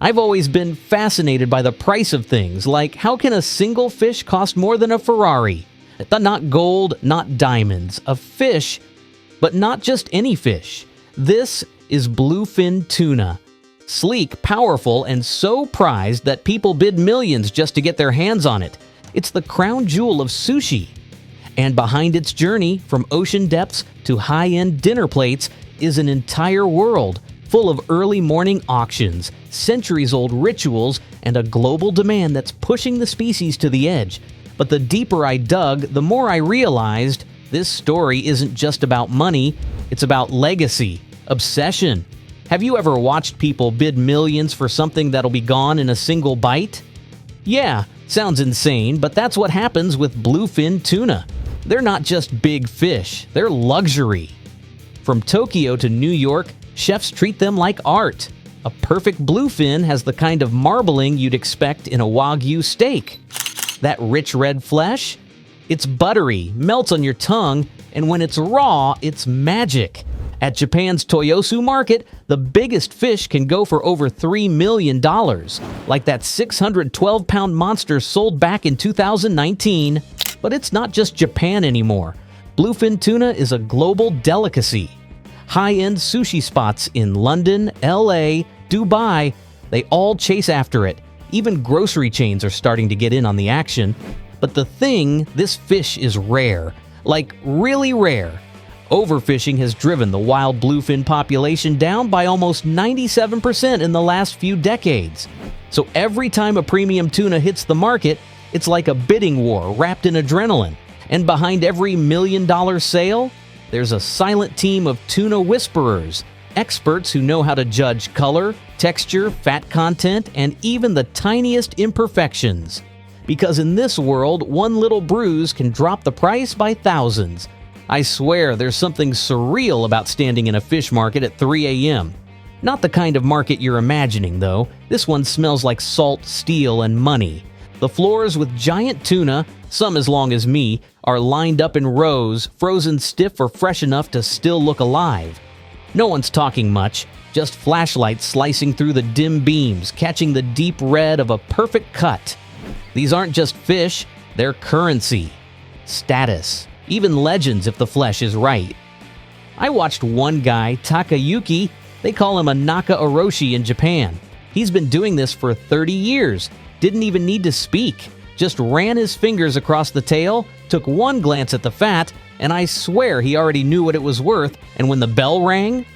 I've always been fascinated by the price of things, like how can a single fish cost more than a Ferrari? Not gold, not diamonds, a fish, but not just any fish. This is bluefin tuna. Sleek, powerful, and so prized that people bid millions just to get their hands on it. It's the crown jewel of sushi. And behind its journey, from ocean depths to high-end dinner plates, is an entire world full of early morning auctions, centuries-old rituals, and a global demand that's pushing the species to the edge. But the deeper I dug, the more I realized this story isn't just about money, it's about legacy, obsession. Have you ever watched people bid millions for something that'll be gone in a single bite? Yeah, sounds insane, but that's what happens with bluefin tuna. They're not just big fish, they're luxury. From Tokyo to New York, chefs treat them like art. A perfect bluefin has the kind of marbling you'd expect in a Wagyu steak. That rich red flesh? It's buttery, melts on your tongue, and when it's raw, it's magic. At Japan's Toyosu market, the biggest fish can go for over $3 million, like that 612-pound monster sold back in 2019. But it's not just Japan anymore. Bluefin tuna is a global delicacy. High-end sushi spots in London, LA, Dubai, they all chase after it. Even grocery chains are starting to get in on the action. But the thing, this fish is rare. Like, really rare. Overfishing has driven the wild bluefin population down by almost 97% in the last few decades. So every time a premium tuna hits the market, it's like a bidding war wrapped in adrenaline. And behind every million-dollar sale, there's a silent team of tuna whisperers, experts who know how to judge color, texture, fat content, and even the tiniest imperfections. Because in this world, one little bruise can drop the price by thousands. I swear there's something surreal about standing in a fish market at 3 a.m. Not the kind of market you're imagining, though. This one smells like salt, steel, and money. The floors with giant tuna, some as long as me, are lined up in rows, frozen stiff or fresh enough to still look alive. No one's talking much, just flashlights slicing through the dim beams, catching the deep red of a perfect cut. These aren't just fish, they're currency, status, even legends if the flesh is right. I watched one guy, Takayuki, they call him a Naka Oroshi in Japan. He's been doing this for 30 years, didn't even need to speak, just ran his fingers across the tail, took one glance at the fat, and I swear he already knew what it was worth, and when the bell rang,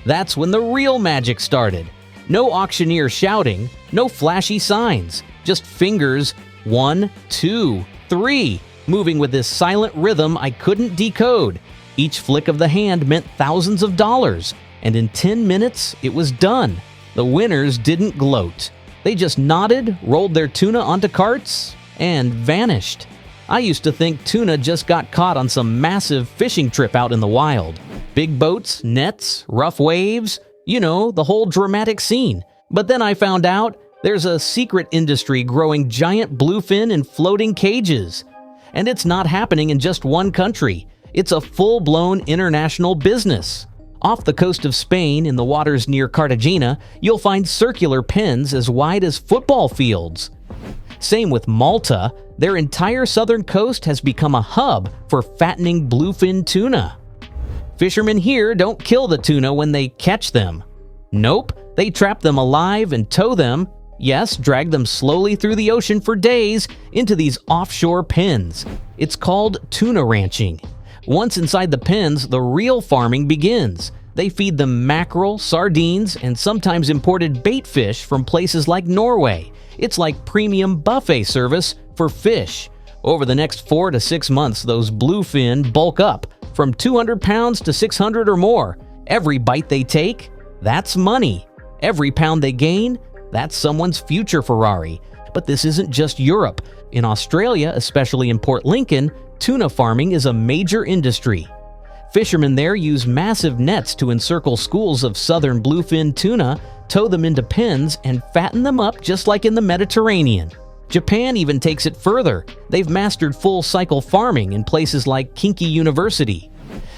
that's when the real magic started. No auctioneer shouting, no flashy signs, just fingers, 1, 2, 3, moving with this silent rhythm I couldn't decode. Each flick of the hand meant thousands of dollars, and in 10 minutes, it was done. The winners didn't gloat. They just nodded, rolled their tuna onto carts, and vanished. I used to think tuna just got caught on some massive fishing trip out in the wild. Big boats, nets, rough waves, you know, the whole dramatic scene. But then I found out there's a secret industry growing giant bluefin in floating cages. And it's not happening in just one country. It's a full-blown international business. Off the coast of Spain, in the waters near Cartagena, you'll find circular pens as wide as football fields. Same with Malta. Their entire southern coast has become a hub for fattening bluefin tuna. Fishermen here don't kill the tuna when they catch them. Nope, they trap them alive and tow them, yes, drag them slowly through the ocean for days into these offshore pens. It's called tuna ranching. Once inside the pens, the real farming begins. They feed them mackerel, sardines, and sometimes imported bait fish from places like Norway. It's like premium buffet service for fish. Over the next 4 to 6 months, those bluefin bulk up from 200 pounds to 600 or more. Every bite they take, that's money. Every pound they gain, that's someone's future Ferrari. But this isn't just Europe. In Australia, especially in Port Lincoln, tuna farming is a major industry. Fishermen there use massive nets to encircle schools of southern bluefin tuna, tow them into pens, and fatten them up just like in the Mediterranean. Japan even takes it further. They've mastered full-cycle farming in places like Kinki University.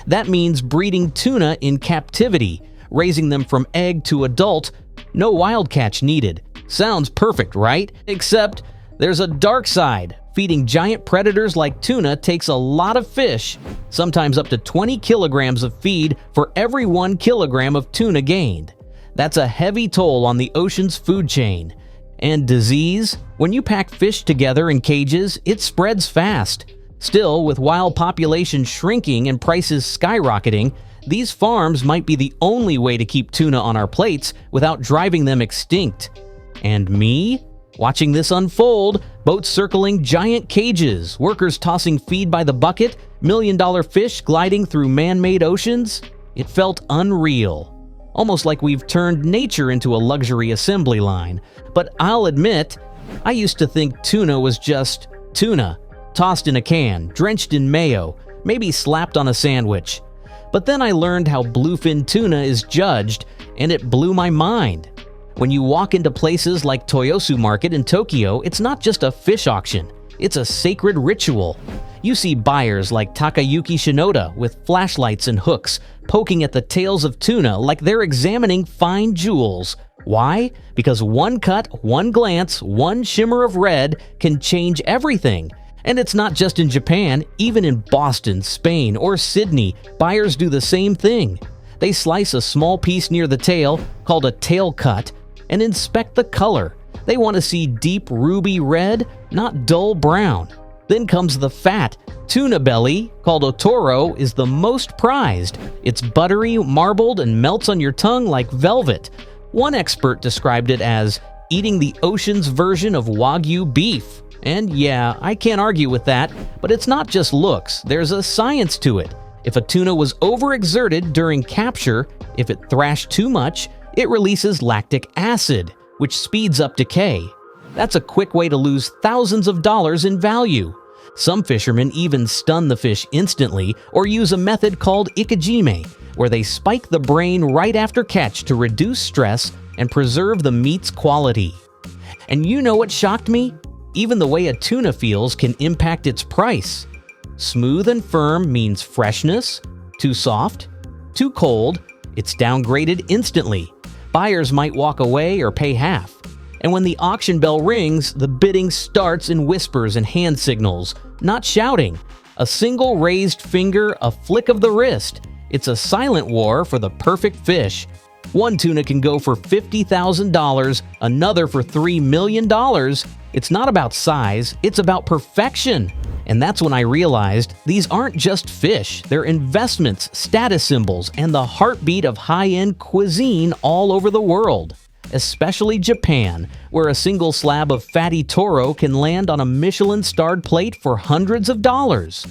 That means breeding tuna in captivity, raising them from egg to adult, No wild catch needed. Sounds perfect, right? Except there's a dark side. Feeding giant predators like tuna takes a lot of fish, sometimes up to 20 kilograms of feed for every 1 kilogram of tuna gained. That's a heavy toll on the ocean's food chain. And disease? When you pack fish together in cages, it spreads fast. Still, with wild populations shrinking and prices skyrocketing, these farms might be the only way to keep tuna on our plates without driving them extinct. And me? Watching this unfold, boats circling giant cages, workers tossing feed by the bucket, million-dollar fish gliding through man-made oceans, it felt unreal. Almost like we've turned nature into a luxury assembly line. But I'll admit, I used to think tuna was just tuna, tossed in a can, drenched in mayo, maybe slapped on a sandwich. But then I learned how bluefin tuna is judged, and it blew my mind. When you walk into places like Toyosu Market in Tokyo, it's not just a fish auction, it's a sacred ritual. You see buyers like Takayuki Shinoda with flashlights and hooks, poking at the tails of tuna like they're examining fine jewels. Why? Because one cut, one glance, one shimmer of red can change everything. And it's not just in Japan, even in Boston, Spain, or Sydney, buyers do the same thing. They slice a small piece near the tail, called a tail cut, and inspect the color. They want to see deep ruby red, not dull brown. Then comes the fat. Tuna belly, called otoro, is the most prized. It's buttery, marbled, and melts on your tongue like velvet. One expert described it as eating the ocean's version of Wagyu beef. And yeah, I can't argue with that, but it's not just looks, there's a science to it. If a tuna was overexerted during capture, if it thrashed too much, it releases lactic acid, which speeds up decay. That's a quick way to lose thousands of dollars in value. Some fishermen even stun the fish instantly or use a method called ikejime, where they spike the brain right after catch to reduce stress and preserve the meat's quality. And you know what shocked me? Even the way a tuna feels can impact its price. Smooth and firm means freshness. Too soft? Too cold? It's downgraded instantly. Buyers might walk away or pay half. And when the auction bell rings, the bidding starts in whispers and hand signals, not shouting. A single raised finger, a flick of the wrist. It's a silent war for the perfect fish. One tuna can go for $50,000, another for $3 million. It's not about size, it's about perfection. And that's when I realized these aren't just fish, they're investments, status symbols, and the heartbeat of high-end cuisine all over the world. Especially Japan, where a single slab of fatty toro can land on a Michelin-starred plate for hundreds of dollars.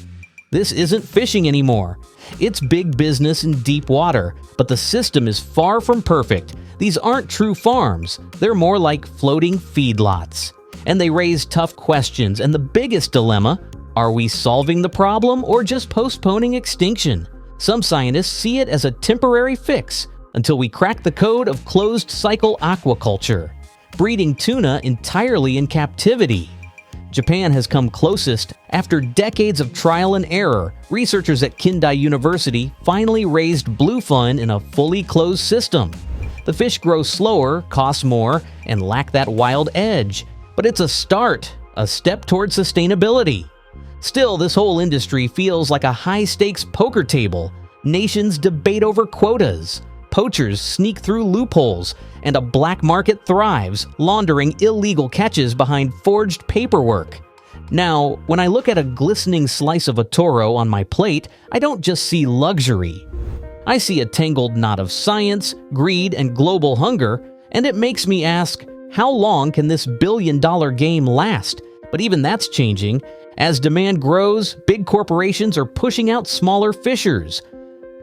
This isn't fishing anymore. It's big business in deep water, but the system is far from perfect. These aren't true farms, they're more like floating feedlots. And they raise tough questions, and the biggest dilemma: are we solving the problem or just postponing extinction? Some scientists see it as a temporary fix until we crack the code of closed-cycle aquaculture, breeding tuna entirely in captivity. Japan has come closest. After decades of trial and error, researchers at Kindai University finally raised bluefin in a fully closed system. The fish grow slower, cost more, and lack that wild edge. But it's a start, a step toward sustainability. Still, this whole industry feels like a high-stakes poker table. Nations debate over quotas. Poachers sneak through loopholes, and a black market thrives, laundering illegal catches behind forged paperwork. Now, when I look at a glistening slice of otoro on my plate, I don't just see luxury. I see a tangled knot of science, greed, and global hunger, and it makes me ask, how long can this billion-dollar game last? But even that's changing. As demand grows, big corporations are pushing out smaller fishers.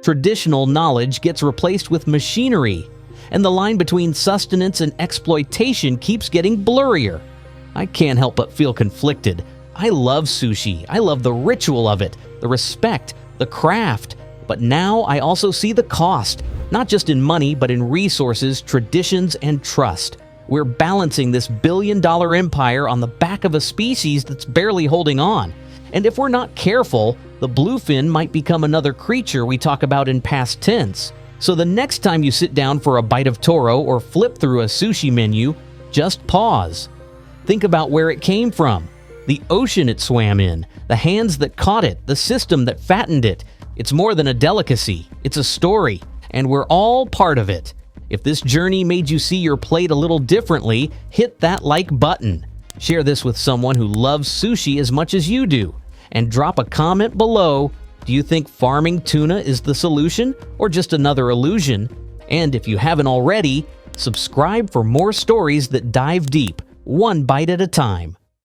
Traditional knowledge gets replaced with machinery, and the line between sustenance and exploitation keeps getting blurrier. I can't help but feel conflicted. I love sushi. I love the ritual of it, the respect, the craft. But now I also see the cost, not just in money, but in resources, traditions, and trust. We're balancing this billion-dollar empire on the back of a species that's barely holding on. And if we're not careful, the bluefin might become another creature we talk about in past tense. So the next time you sit down for a bite of toro or flip through a sushi menu, just pause. Think about where it came from, the ocean it swam in, the hands that caught it, the system that fattened it. It's more than a delicacy, it's a story, and we're all part of it. If this journey made you see your plate a little differently, hit that like button. Share this with someone who loves sushi as much as you do. And drop a comment below. Do you think farming tuna is the solution or just another illusion? And if you haven't already, subscribe for more stories that dive deep, one bite at a time.